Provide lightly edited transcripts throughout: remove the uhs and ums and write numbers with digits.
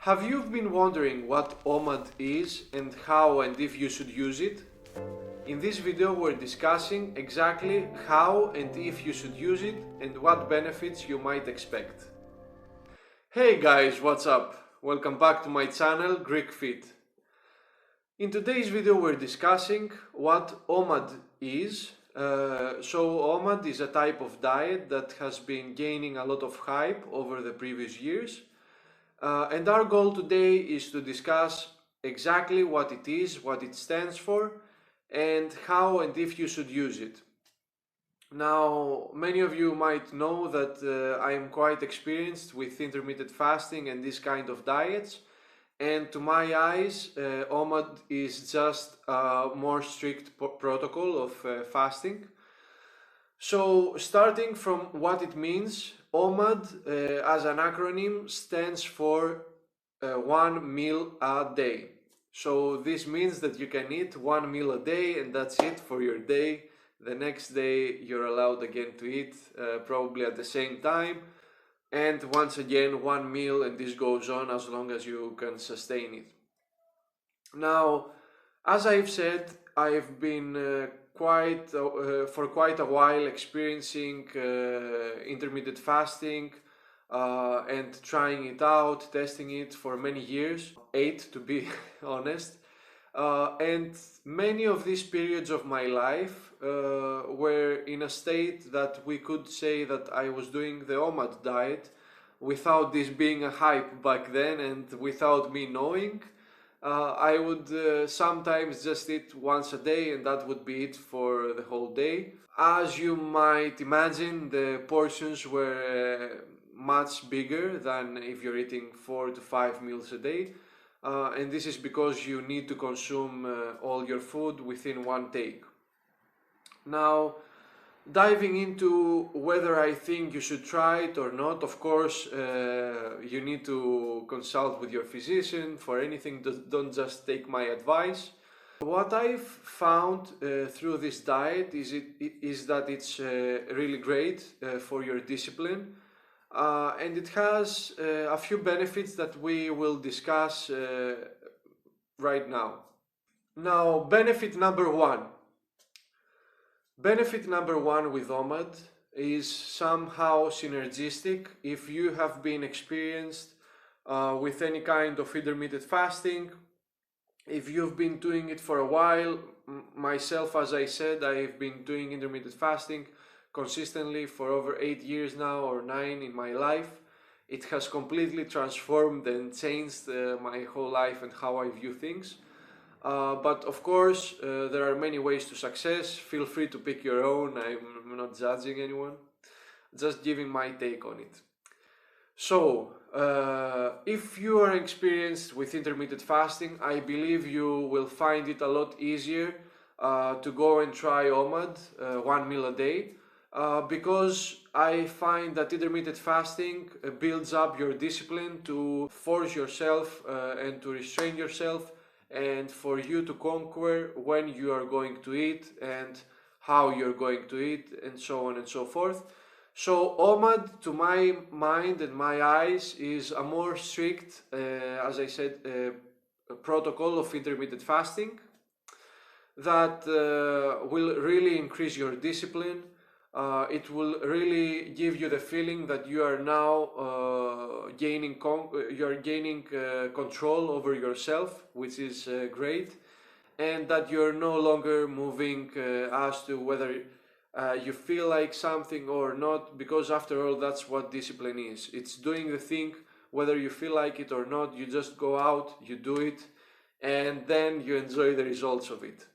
Have you been wondering what OMAD is and how and if you should use it? In this video we're discussing exactly how and if you should use it and what benefits you might expect. Hey guys, what's up? Welcome back to my channel Greek Fit. In today's video we're discussing what OMAD is. OMAD is a type of diet that has been gaining a lot of hype over the previous years. And our goal today is to discuss exactly what it is, what it stands for, and how and if you should use it. Now, many of you might know that I am quite experienced with intermittent fasting and this kind of diets. And to my eyes, OMAD is just a more strict protocol of fasting. So, starting from what it means, OMAD as an acronym stands for one meal a day. So, this means that you can eat one meal a day and that's it for your day. The next day, you're allowed again to eat, probably at the same time. And once again, one meal, and this goes on as long as you can sustain it. Now, as I've said, I've been for quite a while experiencing intermittent fasting and trying it out, testing it for many years, 8 to be honest. And many of these periods of my life were in a state that we could say that I was doing the OMAD diet without this being a hype back then and without me knowing. I would sometimes just eat once a day and that would be it for the whole day. As you might imagine, the portions were much bigger than if you're eating 4 to 5 meals a day. And this is because you need to consume all your food within one take. Now, diving into whether I think you should try it or not, of course, you need to consult with your physician for anything. Don't just take my advice. What I've found through this diet is that it's really great for your discipline. And it has a few benefits that we will discuss right now. Now, benefit number one. Benefit number one with OMAD is somehow synergistic. If you have been experienced with any kind of intermittent fasting, if you've been doing it for a while, myself, as I said, I've been doing intermittent fasting consistently for over 8 years now, or 9 in my life. It has completely transformed and changed my whole life and how I view things. But of course, there are many ways to success. Feel free to pick your own. I'm not judging anyone, just giving my take on it. So, if you are experienced with intermittent fasting, I believe you will find it a lot easier to go and try OMAD, one meal a day. Because I find that intermittent fasting builds up your discipline to force yourself and to restrain yourself, and for you to conquer when you are going to eat and how you're going to eat, and so on and so forth. So OMAD, to my mind and my eyes, is a more strict, as I said, protocol of intermittent fasting that will really increase your discipline. It will really give you the feeling that you are now gaining control over yourself, which is great, and that you're no longer moving as to whether you feel like something or not, because after all, that's what discipline is. It's doing the thing whether you feel like it or not. You just go out, you do it, and then you enjoy the results of it.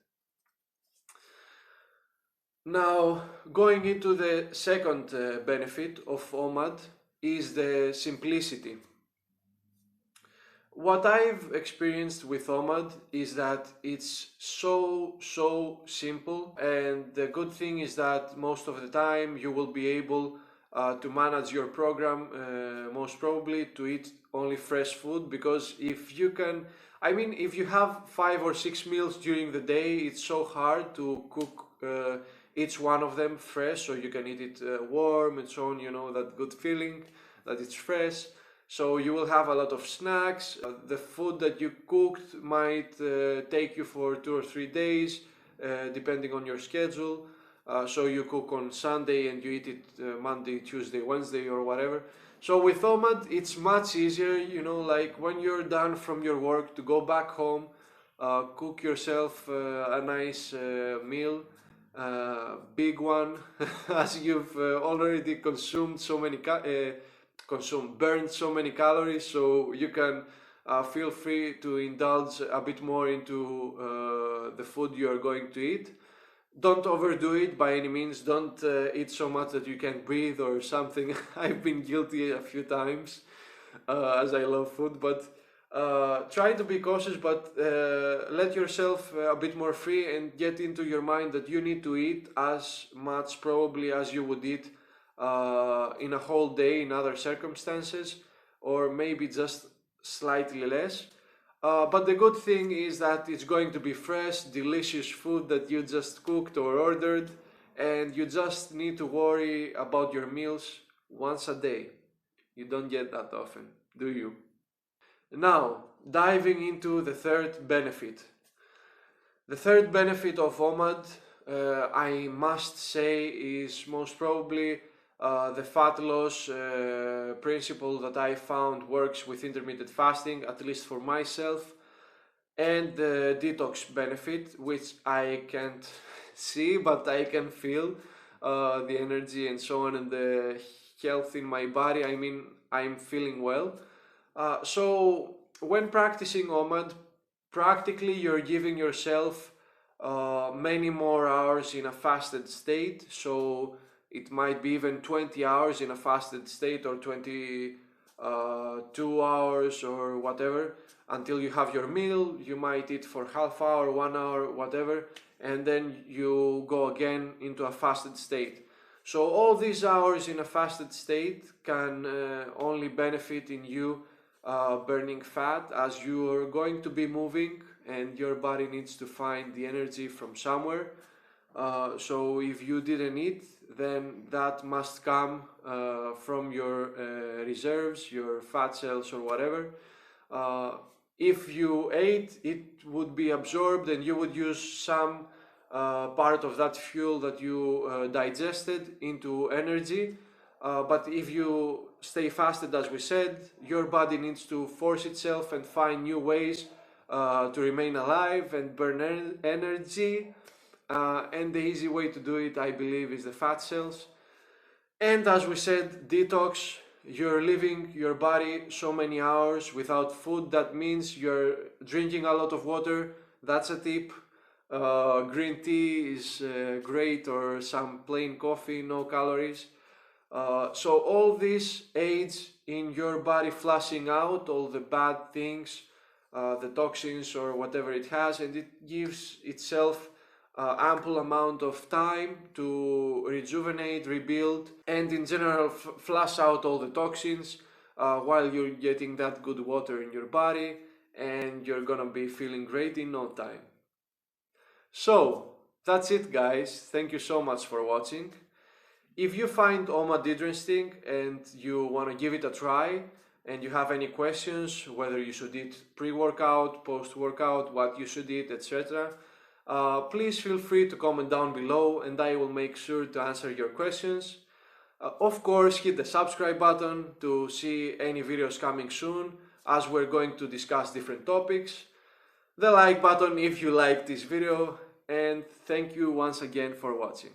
Now, going into the second benefit of OMAD is the simplicity. What I've experienced with OMAD is that it's so simple, and the good thing is that most of the time you will be able to manage your program, most probably to eat only fresh food, because if you have 5 or 6 meals during the day, it's so hard to cook each one of them fresh, so you can eat it warm and so on, you know, that good feeling that it's fresh. So you will have a lot of snacks. The food that you cooked might take you for 2 or 3 days, depending on your schedule. So you cook on Sunday and you eat it Monday, Tuesday, Wednesday, or whatever. So with OMAD, it's much easier, like when you're done from your work, to go back home, cook yourself a nice meal, big one, as you've already consumed so many burned so many calories, so you can feel free to indulge a bit more into the food you are going to eat. Don't overdo it by any means. Don't eat so much that you can't breathe or something. I've been guilty a few times, as I love food, but try to be cautious, but let yourself a bit more free and get into your mind that you need to eat as much probably as you would eat in a whole day in other circumstances, or maybe just slightly less. But the good thing is that it's going to be fresh, delicious food that you just cooked or ordered, and you just need to worry about your meals once a day. You don't get that often, do you? Now, diving into the third benefit. The third benefit of OMAD, I must say, is most probably the fat loss principle that I found works with intermittent fasting, at least for myself, and the detox benefit, which I can't see, but I can feel the energy and so on, and the health in my body. I mean, I'm feeling well. So when practicing OMAD, practically you're giving yourself many more hours in a fasted state. So it might be even 20 hours in a fasted state, or 22 hours or whatever, until you have your meal. You might eat for half hour, 1 hour, whatever, and then you go again into a fasted state. So all these hours in a fasted state can only benefit in you burning fat, as you are going to be moving and your body needs to find the energy from somewhere. So if you didn't eat, then that must come from your reserves, your fat cells or whatever. If you ate, it would be absorbed and you would use some part of that fuel that you digested into energy. But if you stay fasted, as we said, your body needs to force itself and find new ways to remain alive and burn energy. And the easy way to do it, I believe, is the fat cells. And as we said, detox. You're leaving your body so many hours without food. That means you're drinking a lot of water. That's a tip. Green tea is great, or some plain coffee, no calories. So all this aids in your body flushing out all the bad things, the toxins or whatever it has, and it gives itself ample amount of time to rejuvenate, rebuild, and in general flush out all the toxins while you're getting that good water in your body, and you're gonna be feeling great in no time. So that's it, guys. Thank you so much for watching. If you find OMAD interesting and you want to give it a try, and you have any questions, whether you should eat pre-workout, post-workout, what you should eat, etc., please feel free to comment down below and I will make sure to answer your questions. Of course, hit the subscribe button to see any videos coming soon, as we're going to discuss different topics. The like button if you liked this video, and thank you once again for watching.